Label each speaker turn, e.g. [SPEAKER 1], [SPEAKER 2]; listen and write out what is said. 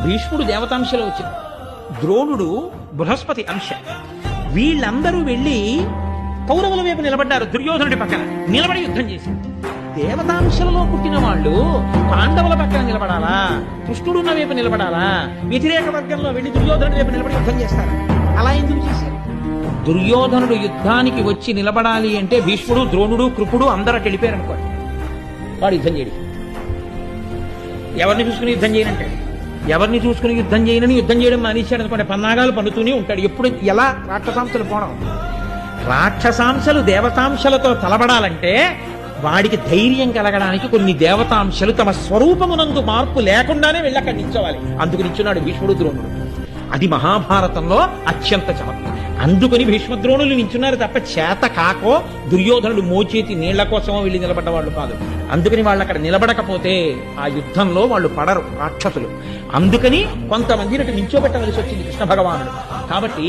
[SPEAKER 1] భీష్ముడు దేవతాంశలో వచ్చిన, ద్రోణుడు బృహస్పతి అంశ. వీళ్ళందరూ వెళ్ళి కౌరవుల వైపు నిలబడ్డారు, దుర్యోధనుడి పక్కన నిలబడి యుద్ధం చేశారు. దేవతాంశలలో పుట్టిన వాళ్ళు పాండవుల పక్కన నిలబడాలా, కృష్ణుడున్న వైపు నిలబడాలా, వ్యతిరేక వర్గంలో వెళ్ళి దుర్యోధనుడి వైపు నిలబడి యుద్ధం చేస్తారు? అలా ఎందుకు చేశారు? దుర్యోధనుడు యుద్ధానికి వచ్చి నిలబడాలి అంటే భీష్ముడు, ద్రోణుడు, కృపుడు అందరూ అటు వెళ్ళిపోయారు అనుకోండి, వాడు యుద్ధం చేయడు. ఎవరిని చూసుకుని యుద్ధం చేయనంటాడు, ఎవరిని చూసుకుని యుద్ధం చేయనని యుద్ధం చేయడం మానేశాడు అనుకోండి, పన్నాగాలు పన్నుతూనే ఉంటాడు. ఎప్పుడు ఎలా రాక్షసాంశలు పోవడం? రాక్షసాంశలు దేవతాంశలతో తలబడాలంటే వాడికి ధైర్యం కలగడానికి కొన్ని దేవతాంశలు తమ స్వరూపమునందు మార్పు లేకుండానే వెళ్ళి అక్కడ నిల్చోవాలి. అందుకు నిల్చున్నాడు భీష్ముడు, ద్రోణుడు. అది మహాభారతంలో అత్యంత చమత్కారం. అందుకని భీష్మద్రోణులు నిల్చున్నారు తప్ప చేత కాకో దుర్యోధనుడు మోచేతి నీళ్ల కోసమో వెళ్ళి నిలబడ్డ వాళ్ళు కాదు. అందుకని వాళ్ళు అక్కడ నిలబడకపోతే ఆ యుద్ధంలో వాళ్ళు పడరు రాక్షసులు. అందుకని కొంతమందిని నిల్చోబెట్టవలసి వచ్చింది కృష్ణ భగవానుడు. కాబట్టి